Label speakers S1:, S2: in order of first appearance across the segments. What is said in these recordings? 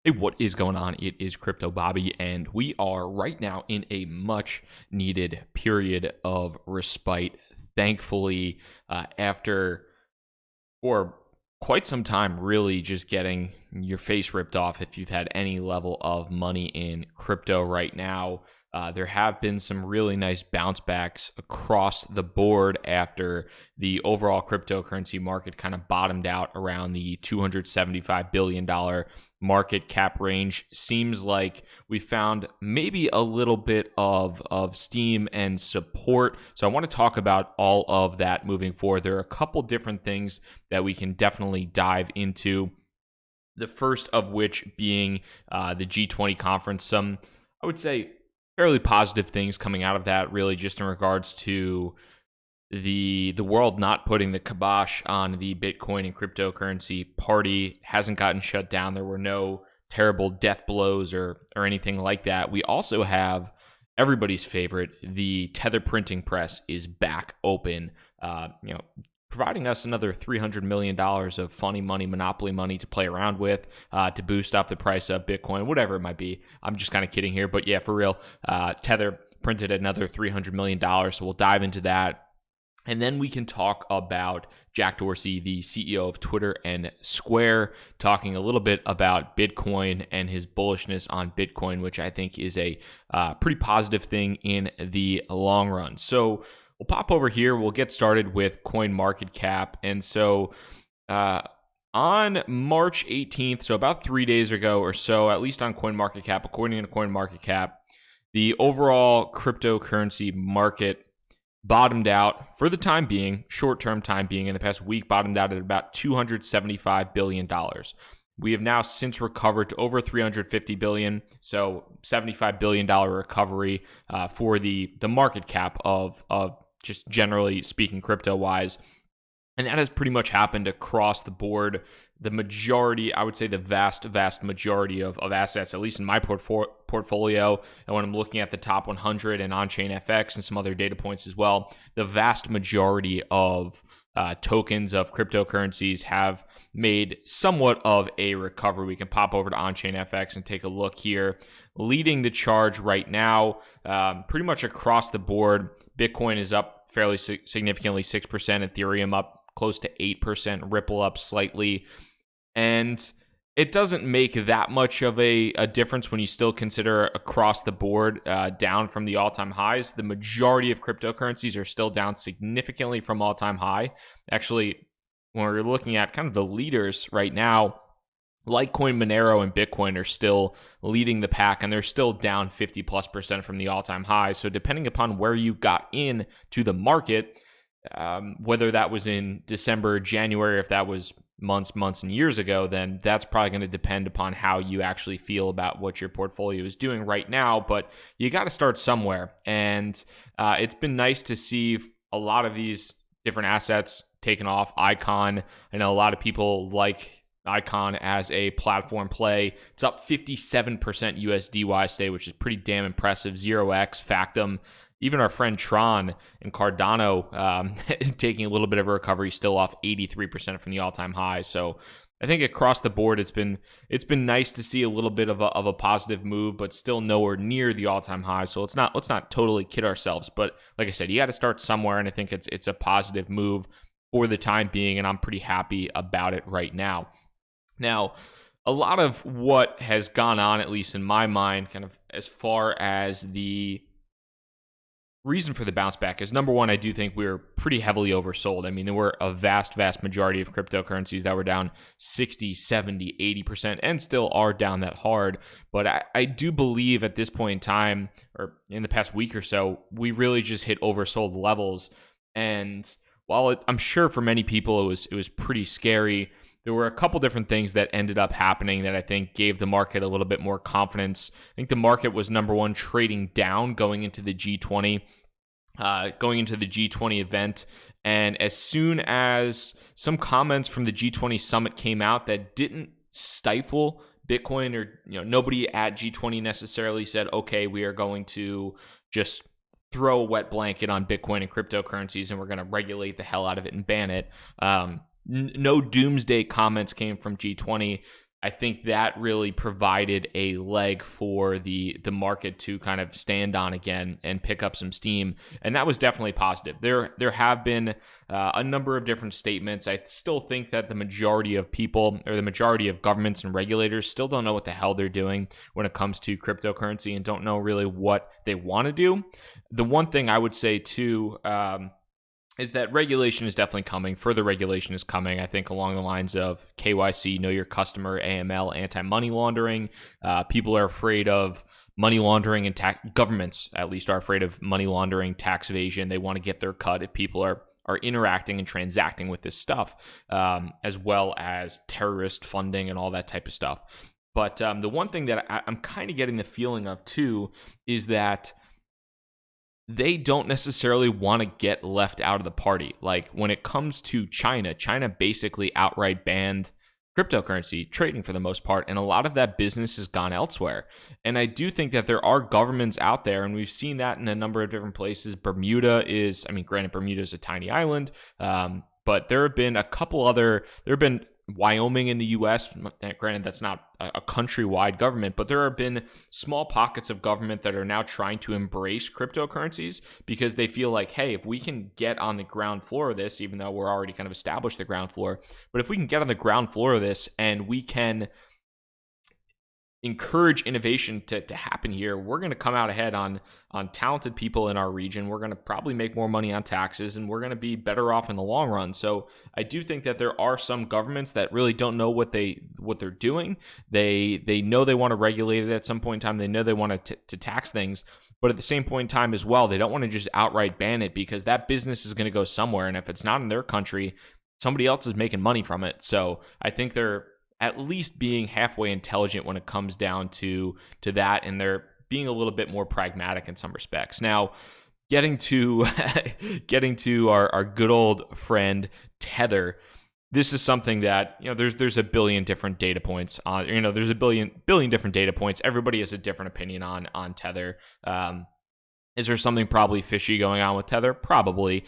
S1: Hey, what is going on? It is Crypto Bobby, and we are right now in a much needed period of respite. Thankfully, after for quite some time, really just getting your face ripped off if you've had any level of money in crypto right now. There have been some really nice bounce backs across the board after the overall cryptocurrency market kind of bottomed out around the $275 billion market cap range. Seems like we found maybe a little bit of steam and support. So I want to talk about all of that moving forward. There are a couple different things that we can definitely dive into. The first of which being the G20 conference. Some, I would say, fairly positive things coming out of that, really just in regards to the world not putting the kibosh on the Bitcoin and cryptocurrency party. Hasn't gotten shut down. There were no terrible death blows or anything like that. We also have everybody's favorite, the Tether printing press is back open, providing us another $300 million of funny money, monopoly money to play around with, to boost up the price of Bitcoin, whatever it might be. I'm just kind of kidding here, but yeah, for real, Tether printed another $300 million, so we'll dive into that. And then we can talk about Jack Dorsey, the CEO of Twitter and Square, talking a little bit about Bitcoin and his bullishness on Bitcoin, which I think is a pretty positive thing in the long run. So we'll pop over here. We'll get started with CoinMarketCap. And so on March 18th, so about 3 days ago or so, at least on CoinMarketCap, according to CoinMarketCap, the overall cryptocurrency market bottomed out for the time being, short-term time being, in the past week, bottomed out at about $275 billion. We have now since recovered to over $350 billion, so $75 billion recovery for the market cap of just generally speaking crypto-wise. And that has pretty much happened across the board. The majority, I would say the vast majority of assets, at least in my portfolio, and when I'm looking at the top 100 and on-chain FX and some other data points as well, the vast majority of tokens of cryptocurrencies have made somewhat of a recovery. We can pop over to on-chain FX and take a look here. Leading the charge right now, pretty much across the board, Bitcoin is up fairly significantly, 6%, Ethereum up close to 8%, Ripple up slightly. And it doesn't make that much of a difference when you still consider across the board down from the all-time highs. The majority of cryptocurrencies are still down significantly from all-time high. Actually, when we're looking at kind of the leaders right now, Litecoin, Monero, and Bitcoin are still leading the pack, and they're still down 50+% from the all-time high. So depending upon where you got in to the market, whether that was in December, January, if that was months and years ago, then that's probably going to depend upon how you actually feel about what your portfolio is doing right now. But you got to start somewhere. And it's been nice to see a lot of these different assets taken off. Icon, I know a lot of people like Icon as a platform play. It's up 57% USDY today, which is pretty damn impressive. 0x, Factum, even our friend Tron and Cardano taking a little bit of a recovery, still off 83% from the all-time high. So I think across the board, it's been nice to see a little bit of a positive move, but still nowhere near the all-time high. So let's not totally kid ourselves. But like I said, you got to start somewhere, and I think it's a positive move for the time being, and I'm pretty happy about it right now. Now, a lot of what has gone on, at least in my mind, kind of as far as the reason for the bounce back is, number one, I do think we were pretty heavily oversold. I mean, there were a vast majority of cryptocurrencies that were down 60, 70, 80%, and still are down that hard. But I do believe at this point in time, or in the past week or so, we really just hit oversold levels. And while I'm sure for many people it was pretty scary, there were a couple different things that ended up happening that I think gave the market a little bit more confidence. I think the market was, number one, trading down going into the G20 event. And as soon as some comments from the G20 summit came out that didn't stifle Bitcoin, or nobody at G20 necessarily said, okay, we are going to just throw a wet blanket on Bitcoin and cryptocurrencies and we're going to regulate the hell out of it and ban it. No doomsday comments came from G20. I think that really provided a leg for the market to kind of stand on again and pick up some steam, and that was definitely positive. There have been a number of different statements. I still think that the majority of people, or the majority of governments and regulators, still don't know what the hell they're doing when it comes to cryptocurrency and don't know really what they want to do. The one thing I would say too, is that regulation is definitely coming. Further regulation is coming, I think, along the lines of KYC, know your customer, AML, anti-money laundering. People are afraid of money laundering, and governments, at least, are afraid of money laundering, tax evasion. They want to get their cut if people are interacting and transacting with this stuff, as well as terrorist funding and all that type of stuff. But the one thing that I'm kind of getting the feeling of, too, is that they don't necessarily want to get left out of the party. Like when it comes to China basically outright banned cryptocurrency trading for the most part, and a lot of that business has gone elsewhere. And I do think that there are governments out there, and we've seen that in a number of different places. Bermuda is, granted, Bermuda is a tiny island, but there have been Wyoming in the U.S., granted that's not a countrywide government, but there have been small pockets of government that are now trying to embrace cryptocurrencies because they feel like, hey, if we can get on the ground floor of this, even though we're already kind of established the ground floor, but if we can get on the ground floor of this and we can encourage innovation to happen here, we're going to come out ahead on talented people in our region. We're going to probably make more money on taxes, and we're going to be better off in the long run. So I do think that there are some governments that really don't know what they're doing. They know they want to regulate it at some point in time. They know they want to tax things, but at the same point in time as well, they don't want to just outright ban it because that business is going to go somewhere, and if it's not in their country, somebody else is making money from it. So I think they're at least being halfway intelligent when it comes down to that, and they're being a little bit more pragmatic in some respects. Now, getting to our good old friend Tether, this is something that, there's a billion different data points on, there's a billion different data points. Everybody has a different opinion on Tether. Is there something probably fishy going on with Tether? Probably.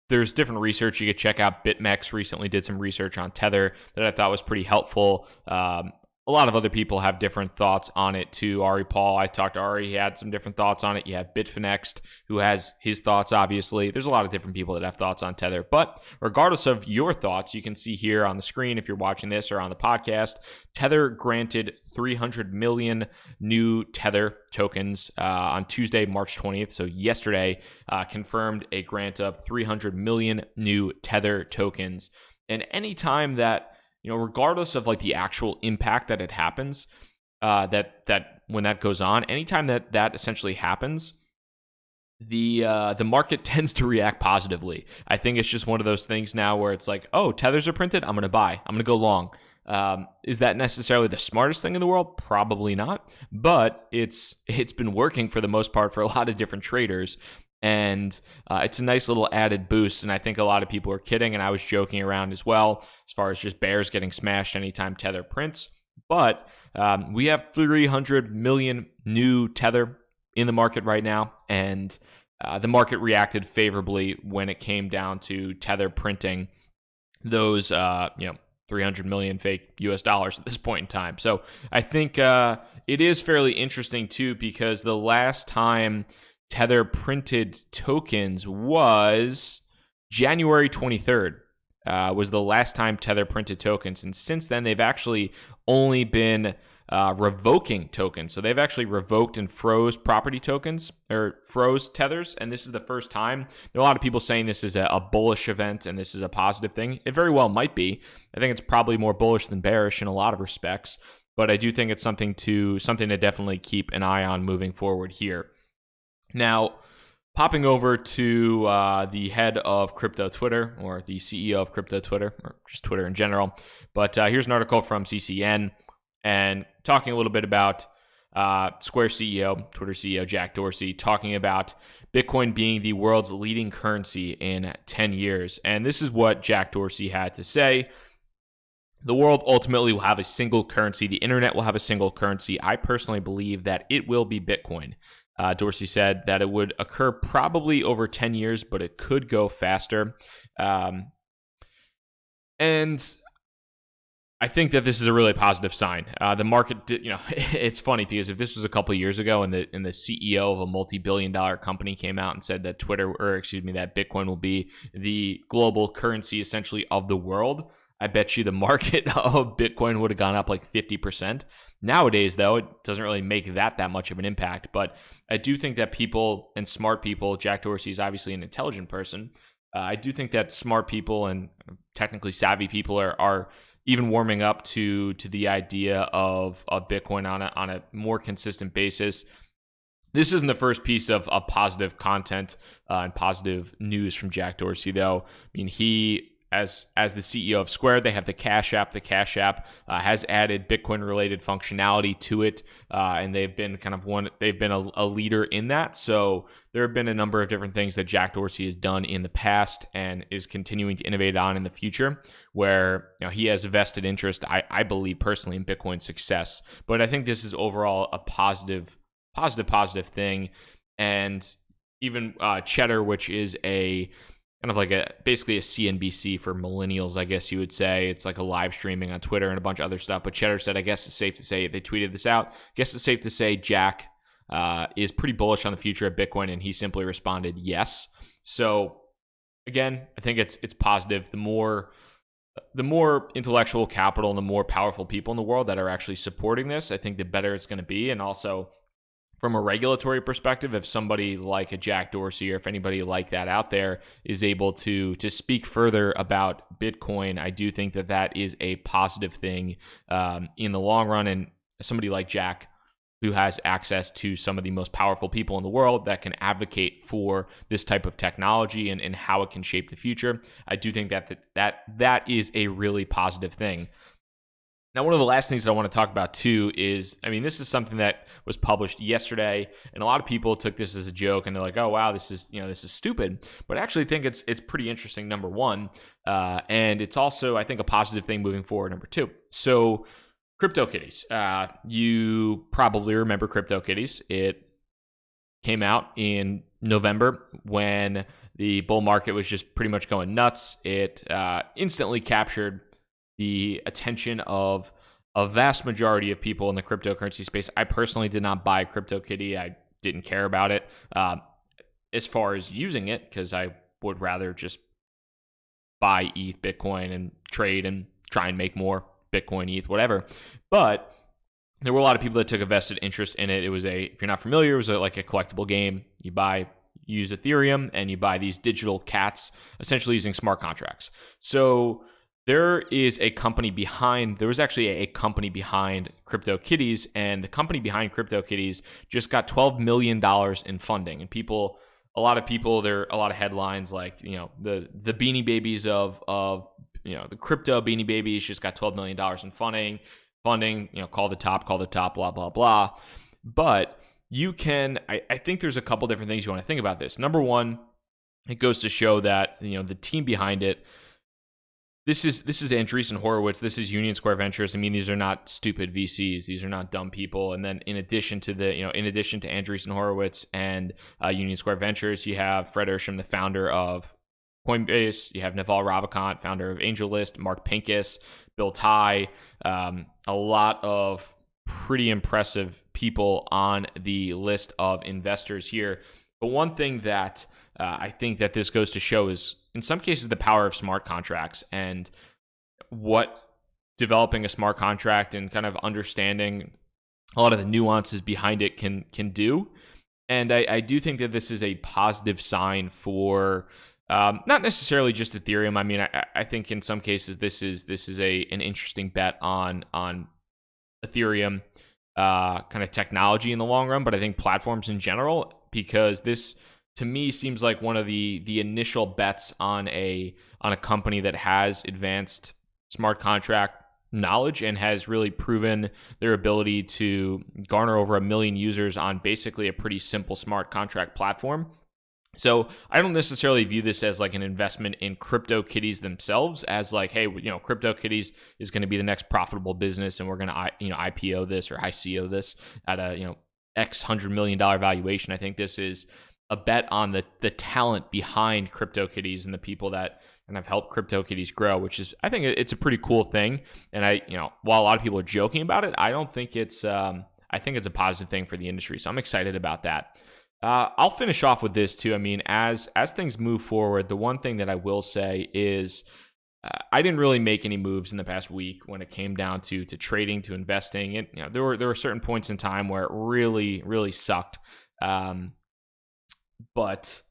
S1: There's different research you could check out. BitMEX recently did some research on Tether that I thought was pretty helpful. A lot of other people have different thoughts on it too. Ari Paul, I talked to Ari, he had some different thoughts on it. You have Bitfinex, who has his thoughts, obviously. There's a lot of different people that have thoughts on Tether. But regardless of your thoughts, you can see here on the screen, if you're watching this or on the podcast, Tether granted 300 million new Tether tokens on Tuesday, March 20th. So yesterday, confirmed a grant of 300 million new Tether tokens. And anytime that, regardless of like the actual impact that it happens, that when that goes on, anytime that essentially happens, the market tends to react positively. I think it's just one of those things now where it's like, oh, tethers are printed, I'm going to buy, I'm going to go long. Is that necessarily the smartest thing in the world? Probably not, but it's been working for the most part for a lot of different traders. And it's a nice little added boost, and I think a lot of people are kidding, and I was joking around as well, as far as just bears getting smashed anytime Tether prints. But we have 300 million new Tether in the market right now, and the market reacted favorably when it came down to Tether printing those 300 million fake US dollars at this point in time. So I think it is fairly interesting too, because the last time Tether printed tokens was January 23rd, was the last time Tether printed tokens. And since then, they've actually only been revoking tokens. So they've actually revoked and froze property tokens, or froze tethers. And this is the first time. There are a lot of people saying this is a bullish event and this is a positive thing. It very well might be. I think it's probably more bullish than bearish in a lot of respects. But I do think it's something to definitely keep an eye on moving forward here. Now, popping over to the head of crypto Twitter, or the CEO of crypto Twitter, or just Twitter in general. But here's an article from CCN, and talking a little bit about Square CEO, Twitter CEO Jack Dorsey, talking about Bitcoin being the world's leading currency in 10 years. And this is what Jack Dorsey had to say. The world ultimately will have a single currency. The internet will have a single currency. I personally believe that it will be Bitcoin. Dorsey said that it would occur probably over 10 years, but it could go faster. And I think that this is a really positive sign. The market, it's funny because if this was a couple of years ago and the CEO of a multi-billion-dollar company came out and said that that Bitcoin will be the global currency essentially of the world, I bet you the market of Bitcoin would have gone up like 50%. Nowadays, though, it doesn't really make that much of an impact. But I do think that people and smart people, Jack Dorsey is obviously an intelligent person. I do think that smart people and technically savvy people are even warming up to the idea of Bitcoin on a more consistent basis. This isn't the first piece of positive content and positive news from Jack Dorsey, though. I mean, he, as the CEO of Square, they have the Cash App. The Cash App has added Bitcoin-related functionality to it, and they've been a leader in that. So there have been a number of different things that Jack Dorsey has done in the past and is continuing to innovate on in the future, where he has a vested interest, I believe personally, in Bitcoin's success. But I think this is overall a positive thing. And even Cheddar, which is a kind of like basically a CNBC for millennials, I guess you would say. It's like a live streaming on Twitter and a bunch of other stuff. But Cheddar said, I guess it's safe to say, they tweeted this out, I guess it's safe to say Jack is pretty bullish on the future of Bitcoin, and he simply responded yes. So again, I think it's positive. The more intellectual capital and the more powerful people in the world that are actually supporting this, I think the better it's going to be. And also from a regulatory perspective, if somebody like a Jack Dorsey or if anybody like that out there is able to speak further about Bitcoin, I do think that is a positive thing in the long run. And somebody like Jack, who has access to some of the most powerful people in the world that can advocate for this type of technology and how it can shape the future, I do think that is a really positive thing. Now, one of the last things that I want to talk about too is, I mean, this is something that was published yesterday, and a lot of people took this as a joke, and they're like, "Oh, wow, this is stupid." But I actually think it's pretty interesting. Number one, and it's also, I think, a positive thing moving forward. Number two, so CryptoKitties. You probably remember CryptoKitties. It came out in November when the bull market was just pretty much going nuts. It instantly captured the attention of a vast majority of people in the cryptocurrency space. I personally did not buy CryptoKitty. I didn't care about it as far as using it, because I would rather just buy ETH, Bitcoin, and trade and try and make more Bitcoin, ETH, whatever. But there were a lot of people that took a vested interest in it. It was if you're not familiar, it was like a collectible game. You use Ethereum, and you buy these digital cats, essentially using smart contracts. So there was actually a company behind CryptoKitties, and the company behind CryptoKitties just got $12 million in funding. And a lot of headlines like, the Beanie Babies of the crypto Beanie Babies just got $12 million in funding, call the top, blah, blah, blah. But I think there's a couple different things you want to think about this. Number one, it goes to show that, the team behind it, This is Andreessen Horowitz. This is Union Square Ventures. I mean, these are not stupid VCs. These are not dumb people. And then in addition to Andreessen Horowitz and Union Square Ventures, you have Fred Ersham, the founder of CoinBase. You have Naval Ravikant, founder of AngelList, Mark Pincus, Bill Tai, a lot of pretty impressive people on the list of investors here. But one thing that I think that this goes to show is, in some cases, the power of smart contracts and what developing a smart contract and kind of understanding a lot of the nuances behind it can do. And I do think that this is a positive sign for not necessarily just Ethereum. I mean, I think in some cases this is an interesting bet on Ethereum kind of technology in the long run, but I think platforms in general, because this, to me, seems like one of the initial bets on a company that has advanced smart contract knowledge and has really proven their ability to garner over 1 million users on basically a pretty simple smart contract platform. So I don't necessarily view this as like an investment in CryptoKitties themselves, as like, hey, CryptoKitties is going to be the next profitable business, and we're going to IPO this or ICO this at a X $100 million valuation. I think this is a bet on the talent behind CryptoKitties and the people that and I've helped CryptoKitties grow, which is, I think it's a pretty cool thing. And while a lot of people are joking about it, I don't think it's, I think it's a positive thing for the industry. So I'm excited about that. I'll finish off with this too. I mean, as things move forward, the one thing that I will say is I didn't really make any moves in the past week when it came down to trading, to investing. And there were certain points in time where it really, really sucked. But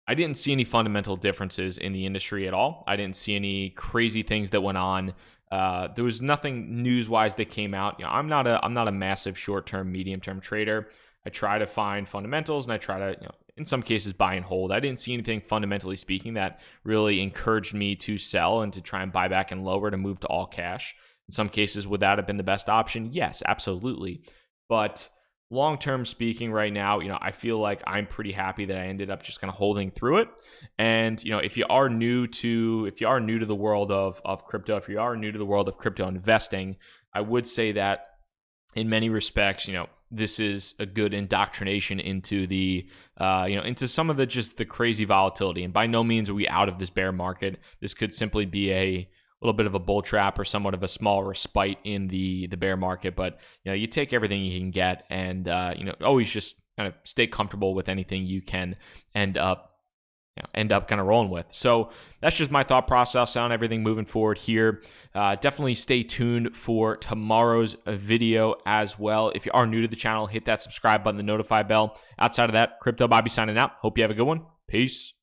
S1: I didn't see any fundamental differences in the industry at all. I didn't see any crazy things that went on. There was nothing news-wise that came out. I'm not a massive short-term, medium-term trader. I try to find fundamentals, and I try to, in some cases, buy and hold. I didn't see anything fundamentally speaking that really encouraged me to sell and to try and buy back and lower to move to all cash. In some cases, would that have been the best option? Yes, absolutely. But long-term speaking right now, I feel like I'm pretty happy that I ended up just kind of holding through it. And, if you are new to the world of crypto, if you are new to the world of crypto investing, I would say that in many respects, this is a good indoctrination into the, into some of the crazy volatility. And by no means are we out of this bear market. This could simply be a little bit of a bull trap or somewhat of a small respite in the bear market. But, you take everything you can get, and, always just kind of stay comfortable with anything you can end up kind of rolling with. So that's just my thought process on everything moving forward here. Definitely stay tuned for tomorrow's video as well. If you are new to the channel, hit that subscribe button, the notify bell. Outside of that, Crypto Bobby signing out. Hope you have a good one. Peace.